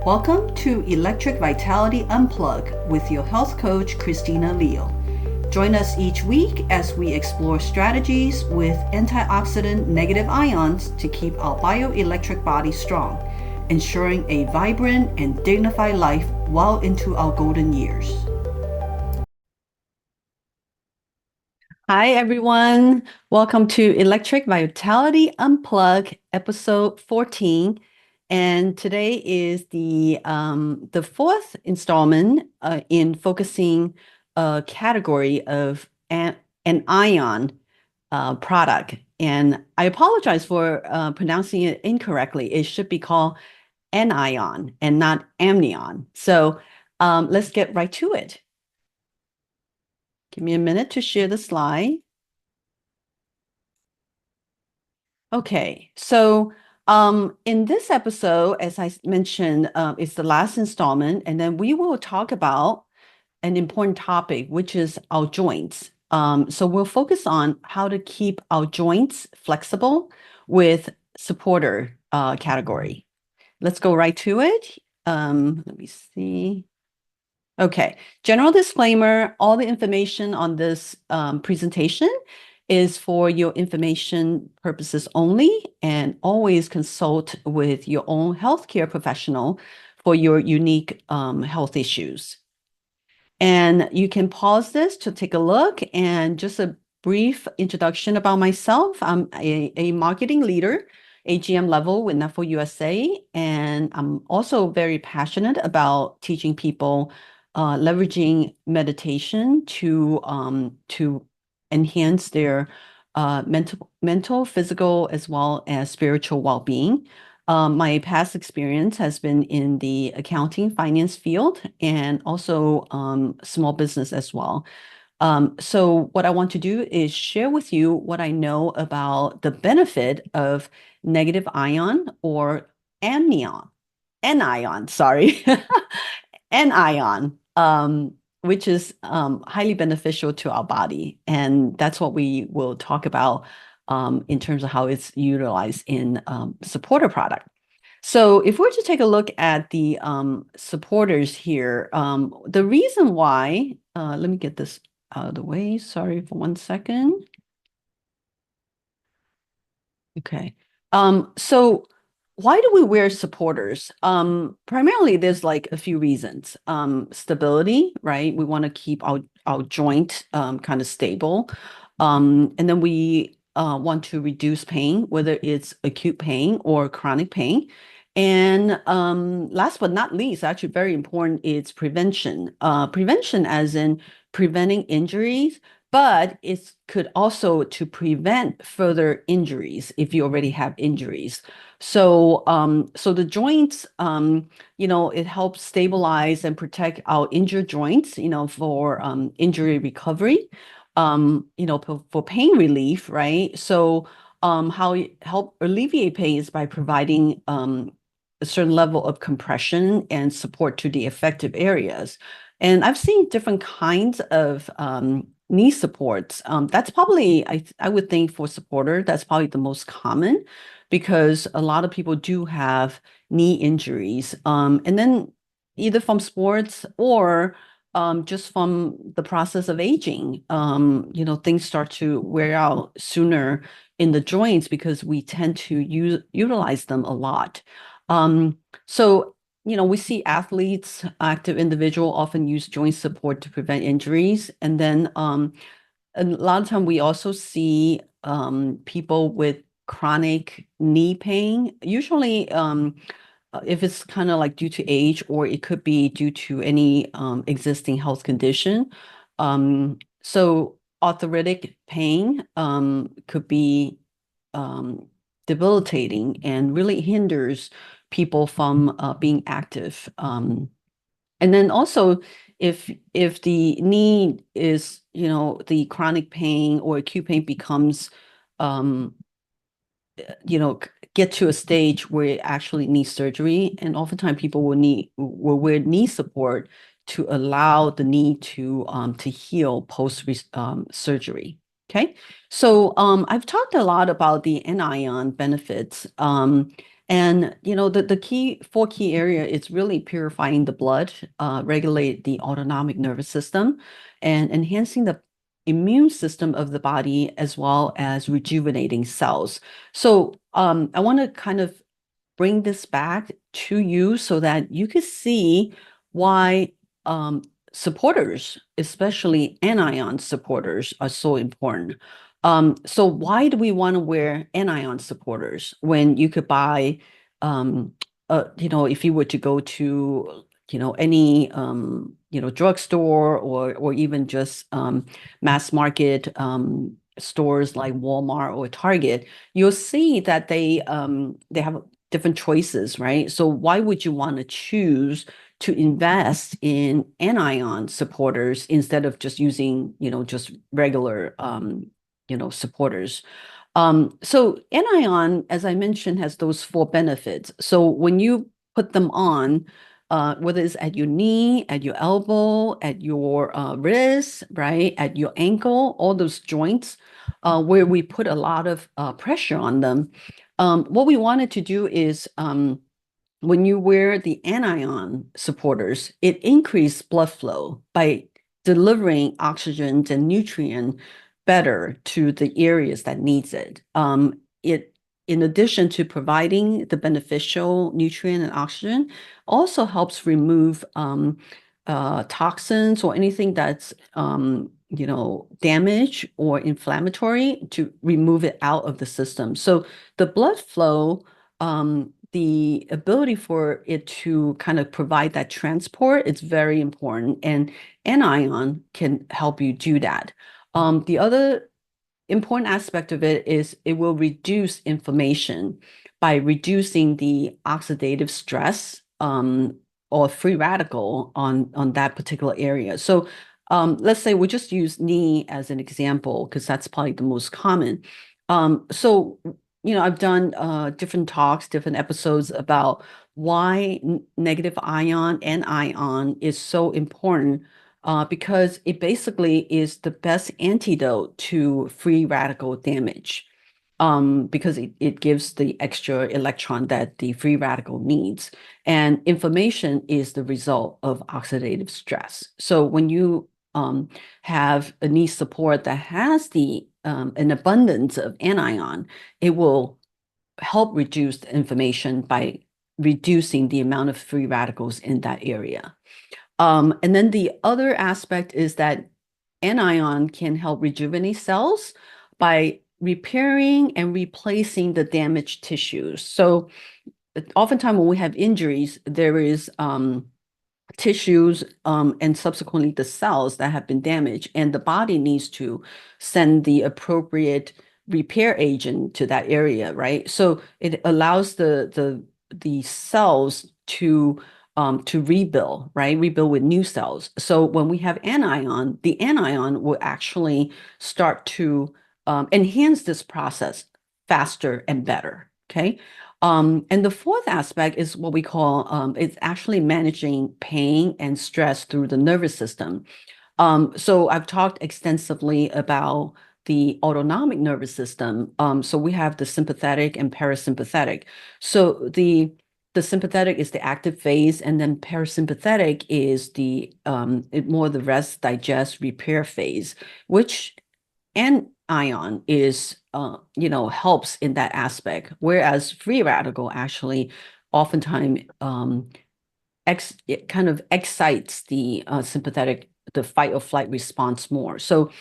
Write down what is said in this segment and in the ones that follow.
Welcome to Electric Vitality Unplugged with your health coach, Christina Leo. Join us each week as we explore strategies with antioxidant negative ions to keep our bioelectric body strong, ensuring a vibrant and dignified life well into our golden years. Hi, everyone. Welcome to Electric Vitality Unplugged, episode 14. And today is the fourth installment in focusing a category of an ion product. And I apologize for pronouncing it incorrectly. It should be called anion and not amnion. So let's get right to it. Give me a minute to share the slide. Okay, so in this episode, as I mentioned, it's the last installment, and then we will talk about an important topic, which is our joints. So we'll focus on how to keep our joints flexible with supporter category. Let's go right to it. Let me see. Okay, general disclaimer, all the information on this presentation is for your information purposes only, and always consult with your own healthcare professional for your unique health issues. And you can pause this to take a look, and just a brief introduction about myself. I'm a marketing leader, AGM level with Netful USA, and I'm also very passionate about teaching people leveraging meditation to enhance their mental, physical, as well as spiritual well-being. My past experience has been in the accounting finance field and also small business as well. So what I want to do is share with you what I know about the benefit of negative ion or anion, sorry, anion, which is highly beneficial to our body. And that's what we will talk about in terms of how it's utilized in supporter product. So if we're to take a look at the supporters here, the reason why, let me get this out of the way. Sorry for 1 second. Okay. So why do we wear supporters? Primarily, there's like a few reasons. Stability, right? We want to keep our joint kind of stable. And then we want to reduce pain, whether it's acute pain or chronic pain. And last but not least, actually very important, is prevention. Prevention as in preventing injuries, but it could also to prevent further injuries if you already have injuries. So, so the joints, it helps stabilize and protect our injured joints, for injury recovery, for pain relief, right? So, how it help alleviate pain is by providing a certain level of compression and support to the affected areas. And I've seen different kinds of knee supports. That's probably, I would think for supporter, that's probably the most common because a lot of people do have knee injuries. And then either from sports or just from the process of aging, things start to wear out sooner in the joints because we tend to utilize them a lot. So we see athletes, active individual often use joint support to prevent injuries. And then a lot of time we also see people with chronic knee pain, usually if it's kind of like due to age, or it could be due to any existing health condition. So arthritic pain could be debilitating and really hinders people from being active. And then also, if the knee is, the chronic pain or acute pain becomes, get to a stage where it actually needs surgery, and oftentimes people will wear knee support to allow the knee to heal post surgery. Okay, so I've talked a lot about the anion benefits. And the key four key area is really purifying the blood, regulate the autonomic nervous system, and enhancing the immune system of the body as well as rejuvenating cells. So I want to kind of bring this back to you so that you could see why um, supporters, especially anion supporters, are so important. So why do we want to wear anion supporters when you could buy, if you were to go to, any, drugstore or even just mass market stores like Walmart or Target, you'll see that they have different choices, right? So why would you want to choose to invest in anion supporters instead of just using, just regular, supporters? So anion, as I mentioned, has those four benefits. So when you put them on, whether it's at your knee, at your elbow, at your wrist, right, at your ankle, all those joints where we put a lot of pressure on them, what we wanted to do is when you wear the anion supporters, it increases blood flow by delivering oxygen and nutrient better to the areas that needs it. It, in addition to providing the beneficial nutrient and oxygen, also helps remove toxins or anything that's damaged or inflammatory to remove it out of the system. So the blood flow, the ability for it to kind of provide that transport, it's very important, and anion can help you do that. The other important aspect of it is it will reduce inflammation by reducing the oxidative stress or free radical on that particular area. So let's say we just use knee as an example because that's probably the most common. So I've done different talks, different episodes about why negative ion and ion is so important because it basically is the best antidote to free radical damage because it gives the extra electron that the free radical needs. And inflammation is the result of oxidative stress. So when you have a knee support that has an abundance of anion, it will help reduce the inflammation by reducing the amount of free radicals in that area. And then the other aspect is that anion can help rejuvenate cells by repairing and replacing the damaged tissues. So oftentimes when we have injuries, there is tissues and subsequently the cells that have been damaged, and the body needs to send the appropriate repair agent to that area, right? So it allows the cells to rebuild, right? Rebuild with new cells. So when we have anion, the anion will actually start to enhance this process faster and better. Okay. And the fourth aspect is what we call it's actually managing pain and stress through the nervous system. So I've talked extensively about the autonomic nervous system. So we have the sympathetic and parasympathetic. So the sympathetic is the active phase, and then parasympathetic is more the rest, digest, repair phase, which and ion is helps in that aspect, whereas free radical actually oftentimes it kind of excites the sympathetic, the fight or flight response more. So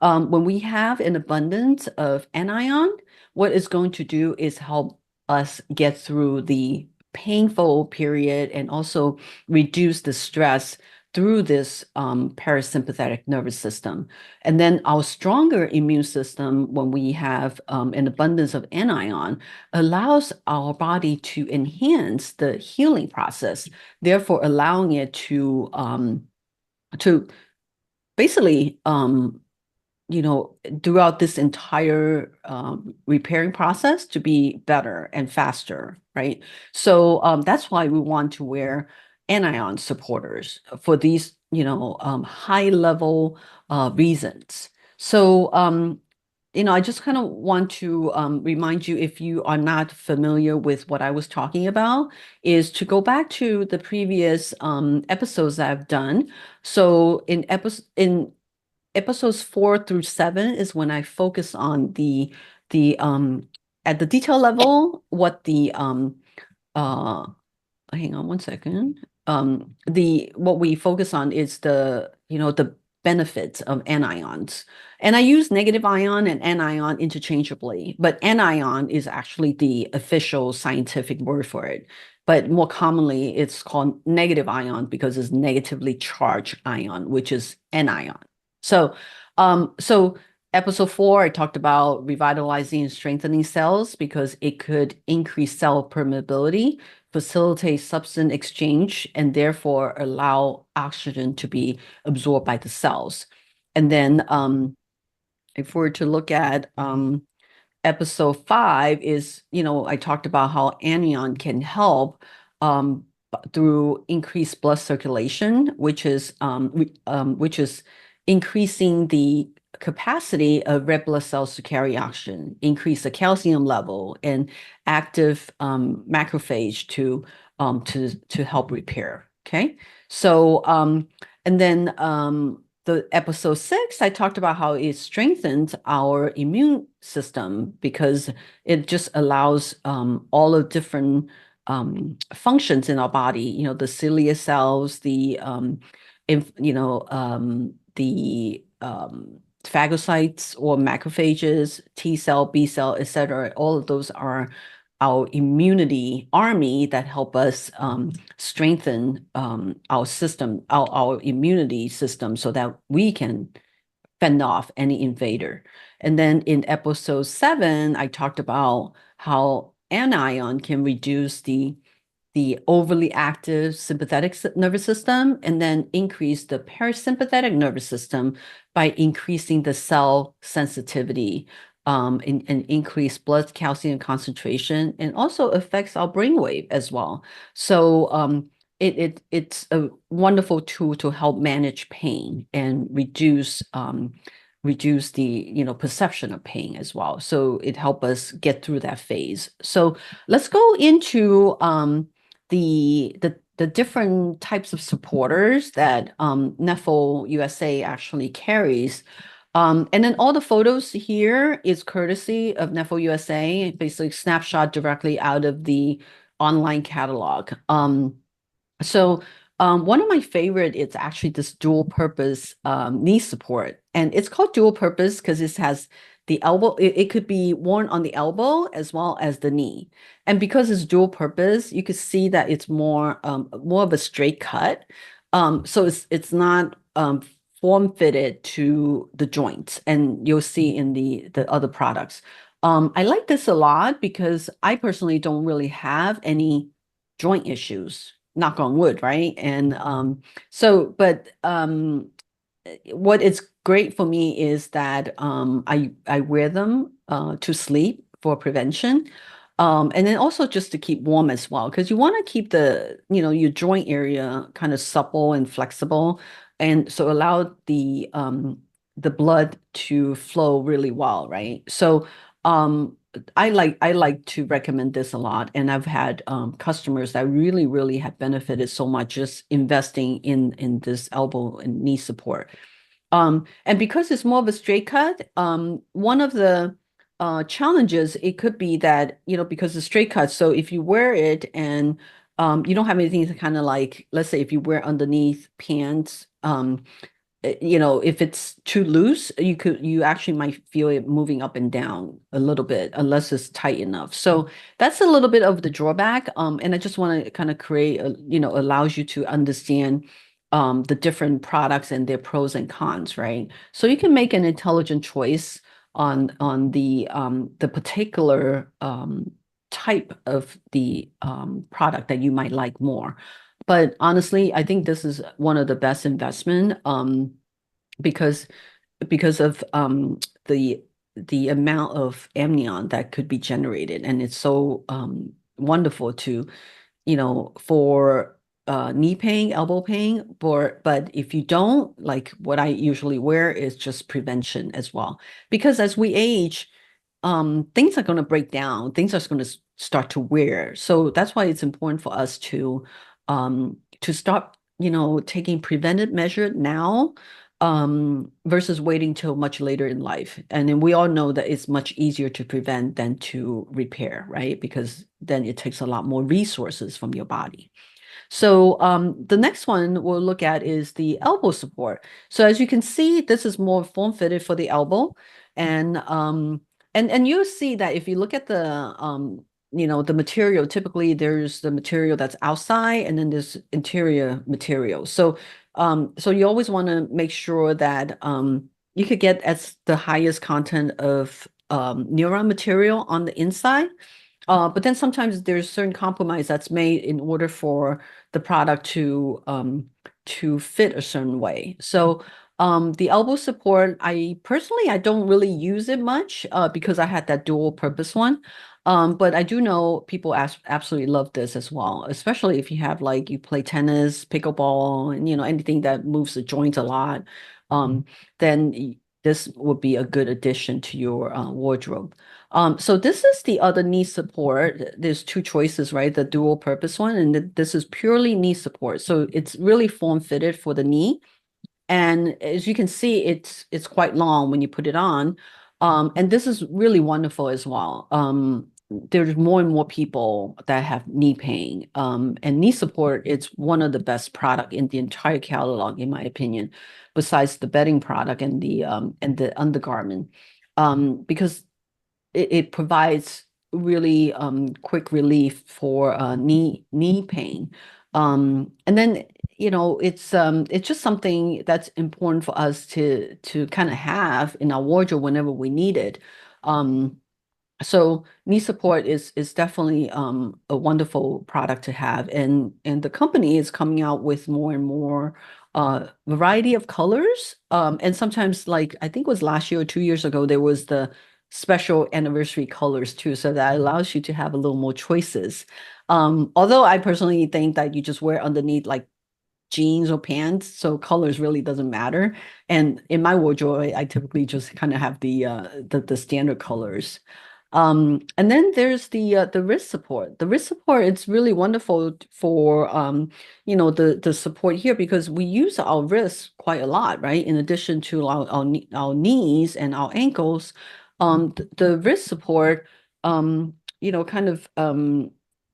when we have an abundance of anion, what it's going to do is help us get through the painful period and also reduce the stress through this parasympathetic nervous system. And then our stronger immune system, when we have an abundance of anion, allows our body to enhance the healing process, therefore allowing it to basically throughout this entire repairing process to be better and faster, right? So that's why we want to wear anion supporters for these, high level reasons. So I just kind of want to remind you, if you are not familiar with what I was talking about, is to go back to the previous episodes that I've done. So in episodes 4 through 7 is when I focus on the at the detail level, what the uh hang on one second. The what we focus on is the benefits of anions. And I use negative ion and anion interchangeably, but anion is actually the official scientific word for it. But more commonly, it's called negative ion because it's negatively charged ion, which is anion. So episode 4, I talked about revitalizing and strengthening cells because it could increase cell permeability, facilitate substance exchange, and therefore allow oxygen to be absorbed by the cells. And then if we're to look at episode 5 is, I talked about how anion can help through increased blood circulation, which is increasing the capacity of red blood cells to carry oxygen, increase the calcium level, and active macrophage to help repair. Okay, so and then the episode 6, I talked about how it strengthens our immune system because it just allows all the different functions in our body, the cilia cells, the phagocytes or macrophages, T cell, B cell, etc. All of those are our immunity army that help us strengthen our system, our immunity system, so that we can fend off any invader. And then in episode 7, I talked about how anion can reduce the overly active sympathetic nervous system and then increase the parasympathetic nervous system by increasing the cell sensitivity and increase blood calcium concentration, and also affects our brainwave as well. So it's a wonderful tool to help manage pain and reduce the perception of pain as well. So it helps us get through that phase. So let's go into the different types of supporters that Nephil USA actually carries. And then all the photos here is courtesy of Nephil USA, basically snapshot directly out of the online catalog. So one of my favorite is actually this dual purpose knee support. And it's called dual purpose because it has the elbow, it could be worn on the elbow as well as the knee. And because it's dual purpose, you can see that it's more of a straight cut. So it's not form fitted to the joints, and you'll see in the other products. I like this a lot because I personally don't really have any joint issues, knock on wood, right? And what is great for me is that I wear them to sleep for prevention. And then also just to keep warm as well, because you want to keep your joint area kind of supple and flexible, and so allow the blood to flow really well, right? So I like to recommend this a lot, and I've had customers that really have benefited so much just investing in this elbow and knee support. And because it's more of a straight cut, one of the challenges it could be that, because it's straight cut, so if you wear it and you don't have anything to kind of like, let's say if you wear underneath pants, if it's too loose, you actually might feel it moving up and down a little bit unless it's tight enough. So that's a little bit of the drawback. And I just want to kind of create allows you to understand the different products and their pros and cons, right? So you can make an intelligent choice on the particular type of the product that you might like more. But honestly, I think this is one of the best investment because of the amount of amnion that could be generated, and it's so wonderful to for knee pain, elbow pain, but if you don't, like what I usually wear is just prevention as well. Because as we age, things are going to break down, things are going to start to wear. So that's why it's important for us to start, taking preventive measure now, versus waiting till much later in life. And then we all know that it's much easier to prevent than to repair, right? Because then it takes a lot more resources from your body. So the next one we'll look at is the elbow support. So as you can see, this is more form fitted for the elbow. And you'll see that if you look at the material, typically there's the material that's outside and then there's interior material. So you always want to make sure that you could get as the highest content of neuron material on the inside. But then sometimes there's certain compromise that's made in order for the product to fit a certain way. So the elbow support, I don't really use it much because I had that dual purpose one. But I do know people absolutely love this as well, especially if you have like you play tennis, pickleball, and anything that moves the joints a lot. Then this would be a good addition to your wardrobe. So this is the other knee support. There's two choices, right? The dual purpose one, and this is purely knee support. So it's really form fitted for the knee. And as you can see, it's quite long when you put it on. And this is really wonderful as well. There's more and more people that have knee pain. And knee support, it's one of the best product in the entire catalog, in my opinion, besides the bedding product and the undergarment. Because it provides really quick relief for knee pain. And then it's just something that's important for us to kind of have in our wardrobe whenever we need it. So knee support is definitely a wonderful product to have, and the company is coming out with more and more variety of colors. And sometimes, like I think it was last year or 2 years ago, there was the special anniversary colors too, so that allows you to have a little more choices. Although I personally think that you just wear underneath like jeans or pants, so colors really doesn't matter. And in my wardrobe, I typically just kind of have the standard colors. And then there's the wrist support. The wrist support, it's really wonderful for the support here because we use our wrists quite a lot, right? In addition to our knees and our ankles, the wrist support, kind of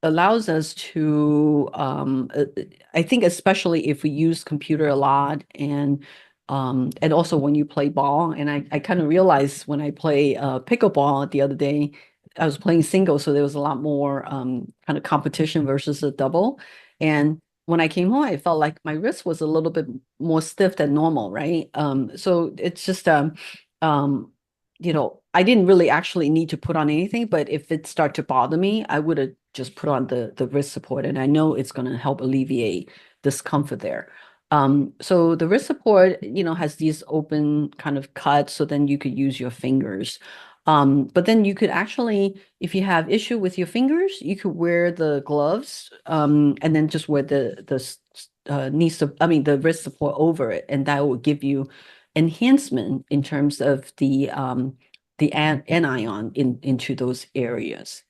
allows us to I think especially if we use computer a lot and also when you play ball, and I kind of realized when I play pickleball the other day, I was playing single, so there was a lot more kind of competition versus a double. And when I came home, I felt like my wrist was a little bit more stiff than normal, right? So it's just um, I didn't really actually need to put on anything, but if it started to bother me, I would have just put on the wrist support, and I know it's going to help alleviate discomfort there. So the wrist support, has these open kind of cuts, so then you could use your fingers. But then you could actually, if you have issue with your fingers, you could wear the gloves, and then just wear the wrist support over it, and that will give you enhancement in terms of the anion into those areas.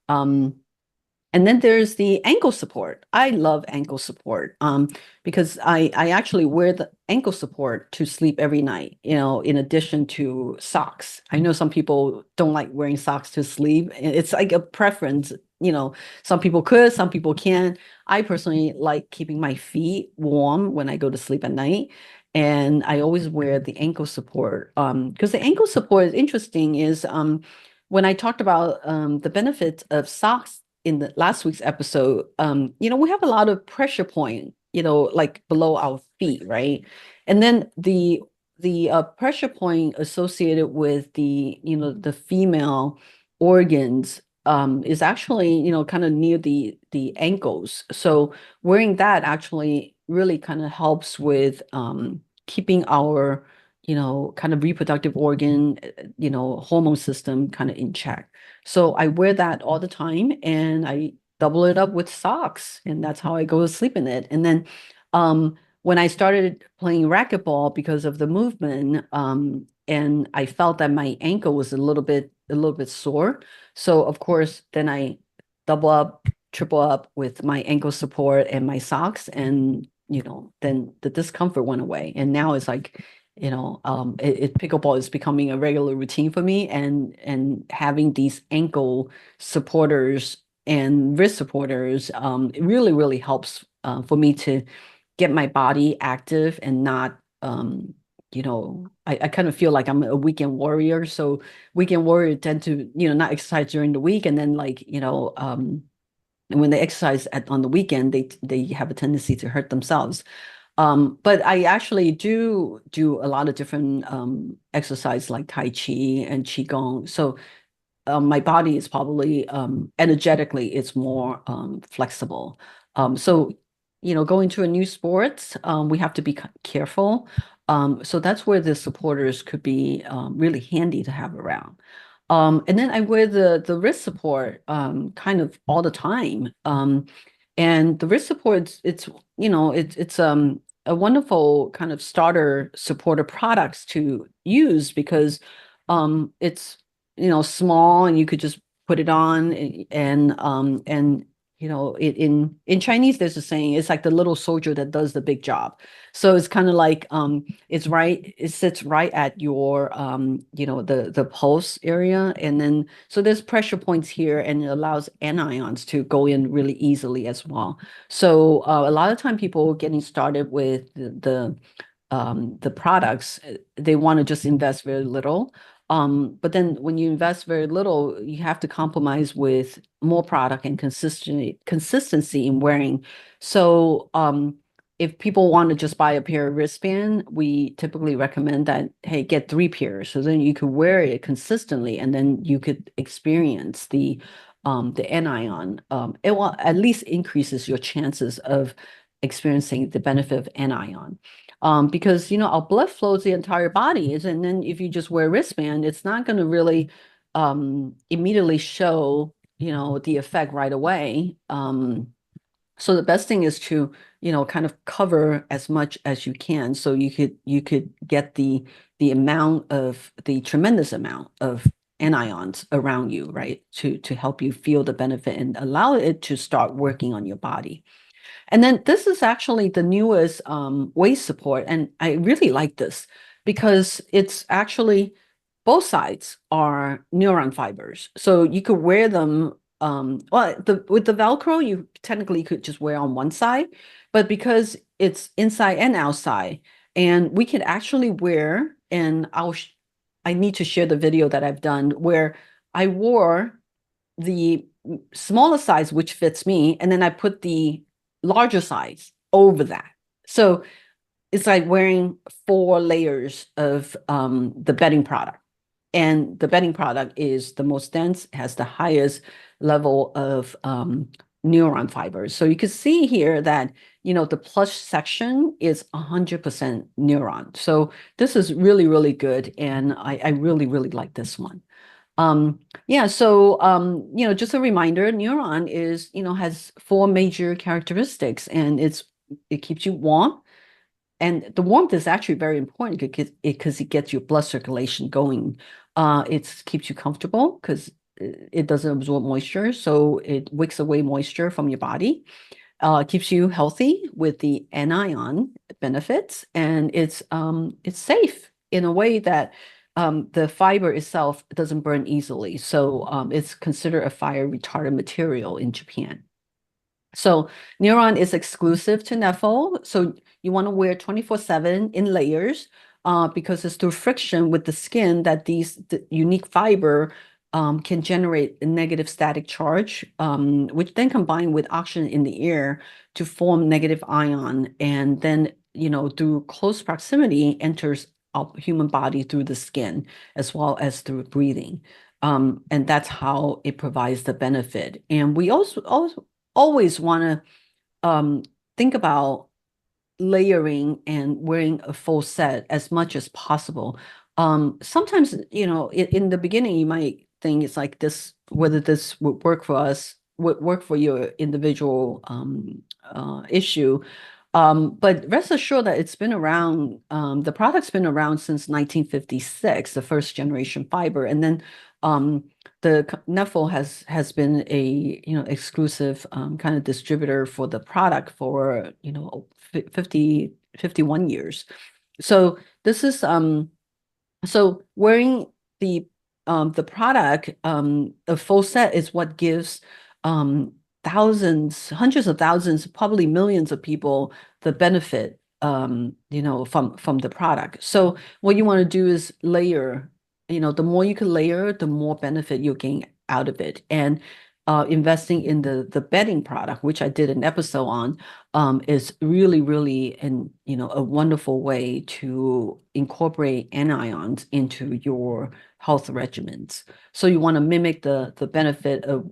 Um, and then there's the ankle support. I love ankle support because I actually wear the ankle support to sleep every night, in addition to socks. I know some people don't like wearing socks to sleep. It's like a preference, some people could, some people can't. I personally like keeping my feet warm when I go to sleep at night. And I always wear the ankle support because the ankle support is interesting is when I talked about the benefits of socks in the last week's episode, we have a lot of pressure point, like below our feet, right? And then the pressure point associated with the female organs is actually, kind of near the ankles. So wearing that actually really kind of helps with keeping our, kind of reproductive organ, hormone system kind of in check. So I wear that all the time, and double it up with socks, and that's how I go to sleep in it. And then when I started playing racquetball because of the movement, and I felt that my ankle was a little bit sore. So of course, then I double up, triple up with my ankle support and my socks, and then the discomfort went away. And now it's like, pickleball is becoming a regular routine for me, and having these ankle supporters and wrist supporters, it really, really helps for me to get my body active and not, I kind of feel like I'm a weekend warrior. So weekend warrior tend to, not exercise during the week. And then like, and when they exercise on the weekend, they have a tendency to hurt themselves. But I actually do a lot of different exercise like Tai Chi and Qigong. So my body is probably energetically it's more flexible. So going to a new sport, we have to be careful. So that's where the supporters could be really handy to have around. And then I wear the wrist support kind of all the time. And the wrist support, it's a wonderful kind of starter supporter products to use because it's small, and you could just put it on, and in Chinese there's a saying, it's like the little soldier that does the big job. So it's kind of like it sits right at your the pulse area, and then so there's pressure points here, and it allows anions to go in really easily as well. So a lot of time people getting started with the products, they want to just invest very little. But then when you invest very little, you have to compromise with more product and consistency in wearing. So if people want to just buy a pair of wristband, we typically recommend that, hey, get 3 pairs. So then you could wear it consistently, and then you could experience the anion. It will at least increases your chances of experiencing the benefit of anion. Because our blood flows the entire body, and then if you just wear a wristband, it's not going to really immediately show the effect right away. So the best thing is to kind of cover as much as you can, so you could get the tremendous amount of anions around you, right, to help you feel the benefit and allow it to start working on your body. And then this is actually the newest waist support. And I really like this because it's actually both sides are neuron fibers. So you could wear them. With the Velcro, you technically could just wear on one side, but because it's inside and outside, and we could actually wear, and I need to share the video that I've done where I wore the smaller size, which fits me, and then I put the larger size over that. So it's like wearing 4 layers of the bedding product. And the bedding product is the most dense, has the highest level of neuron fibers. So you can see here that, the plush section is 100% neuron. So this is really, really good. And I really, really like this one. Yeah, so just a reminder, neuron has 4 major characteristics, and it keeps you warm. And the warmth is actually very important because it gets your blood circulation going. It keeps you comfortable because it doesn't absorb moisture, so it wicks away moisture from your body. Keeps you healthy with the anion benefits, and it's safe in a way that the fiber itself doesn't burn easily. So it's considered a fire retardant material in Japan. So Neuron is exclusive to Neffel. So you want to wear 24/7 in layers because it's through friction with the skin that the unique fiber can generate a negative static charge, which then combine with oxygen in the air to form negative ion. And then, through close proximity enters our human body through the skin as well as through breathing. And that's how it provides the benefit. And we also always want to think about layering and wearing a full set as much as possible. Sometimes, in the beginning, you might think it's like this, whether this would work for us, work for your individual issue. But rest assured that it's been around, the product's been around since 1956, the first generation fiber. And then Neffel has been a exclusive kind of distributor for the product for 51 years. So this is so wearing the product, the full set is what gives thousands, hundreds of thousands, probably millions of people the benefit from the product. So what you want to do is layer, the more you can layer, the more benefit you gain out of it. And investing in the bedding product, which I did an episode on, is really, really a wonderful way to incorporate anions into your health regimens. So you want to mimic the benefit of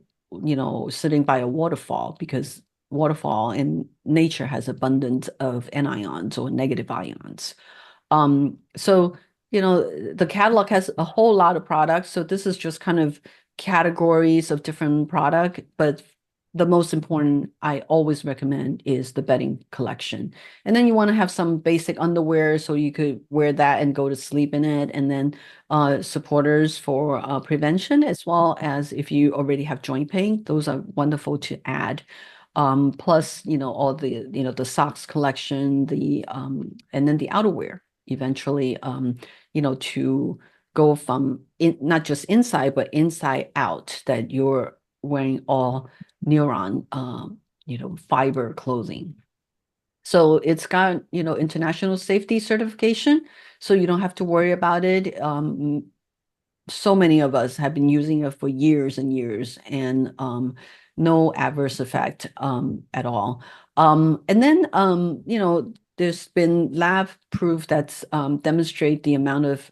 sitting by a waterfall, because waterfall in nature has abundance of anions or negative ions. So the catalog has a whole lot of products. So this is just kind of categories of different product, but the most important I always recommend is the bedding collection. And then you want to have some basic underwear so you could wear that and go to sleep in it. And then supporters for prevention, as well as if you already have joint pain, those are wonderful to add. Plus, all the socks collection, and then the outerwear eventually, to go from not just inside, but inside out, that you're wearing all Neuron, fiber clothing. So it's got, international safety certification, so you don't have to worry about it. So many of us have been using it for years and years, and no adverse effect at all. And then, there's been lab proof that's demonstrate the amount of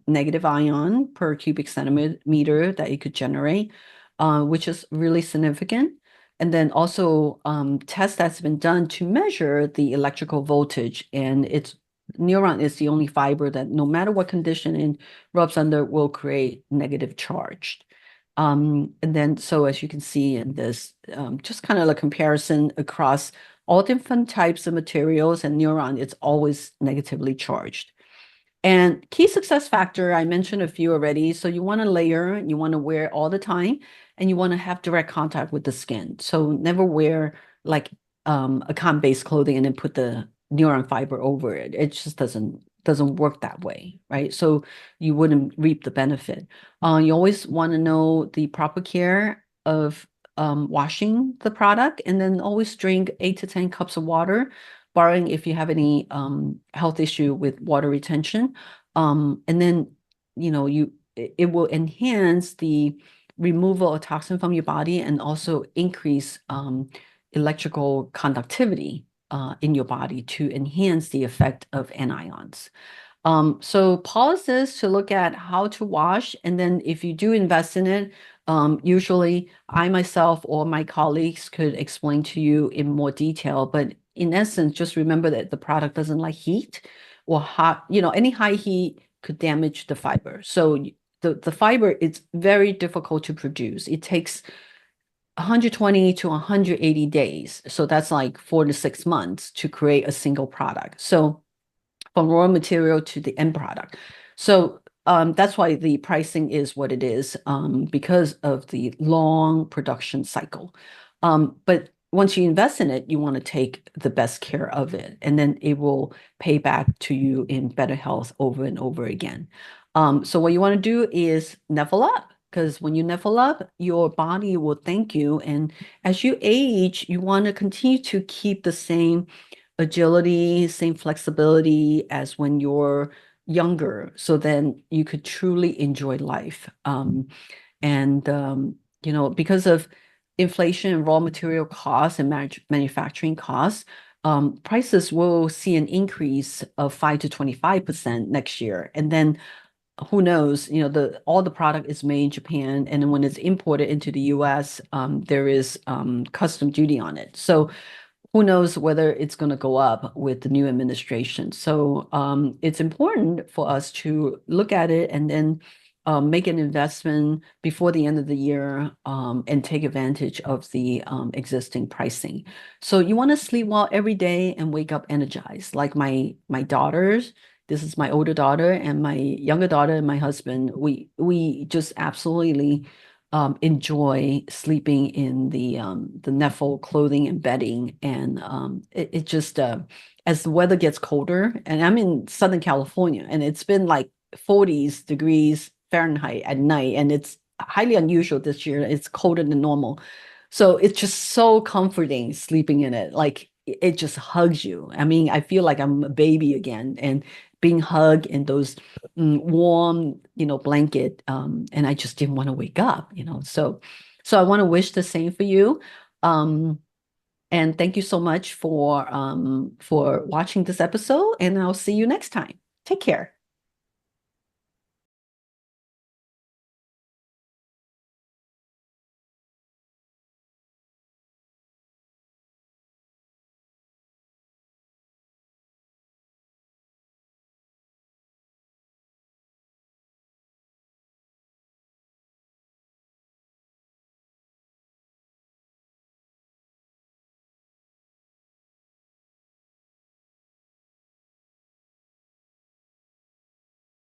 negative ion per cubic centimeter that it could generate, which is really significant. And then also tests that's been done to measure the electrical voltage, and Neuron is the only fiber that no matter what condition it rubs under will create negative charge. And then, so as you can see in this, just kind of a comparison across all different types of materials, and Neuron, it's always negatively charged. And key success factor, I mentioned a few already. So you want to layer, you want to wear all the time, and you want to have direct contact with the skin. So never wear like a cotton-based clothing and then put the Neuron fiber over it. It just doesn't work that way, right? So you wouldn't reap the benefit. You always want to know the proper care of washing the product, and then always drink 8 to 10 cups of water, barring if you have any health issue with water retention. And then, it will enhance the removal of toxin from your body, and also increase electrical conductivity in your body to enhance the effect of anions. So pause this to look at how to wash, and then if you do invest in it, usually I myself or my colleagues could explain to you in more detail, but in essence, just remember that the product doesn't like heat or hot, any high heat could damage the fiber. So the fiber, it's very difficult to produce. It takes 120 to 180 days. So that's like 4 to 6 months to create a single product. So from raw material to the end product. So that's why the pricing is what it is, because of the long production cycle. But once you invest in it, you want to take the best care of it, and then it will pay back to you in better health over and over again. So what you want to do is Neffel up, because when you Neffel up, your body will thank you. And as you age, you want to continue to keep the same agility, same flexibility as when you're younger, so then you could truly enjoy life. And because of inflation and raw material costs and manufacturing costs, prices will see an increase of 5 to 25% next year. And then who knows, all the product is made in Japan, and then when it's imported into the US, there is custom duty on it. So who knows whether it's going to go up with the new administration. So it's important for us to look at it and then make an investment before the end of the year, and take advantage of the existing pricing. So you want to sleep well every day and wake up energized. Like my daughters, this is my older daughter and my younger daughter and my husband. We just absolutely enjoy sleeping in the Nephil clothing and bedding, and it just as the weather gets colder, and I'm in Southern California, and it's been like 40s degrees Fahrenheit at night, and it's highly unusual this year. It's colder than normal. So it's just so comforting sleeping in it. Like it just hugs you. I mean, I feel like I'm a baby again and being hugged in those warm, blanket. And I just didn't want to wake up. So I want to wish the same for you. Um, and thank you so much for watching this episode, and I'll see you next time. Take care.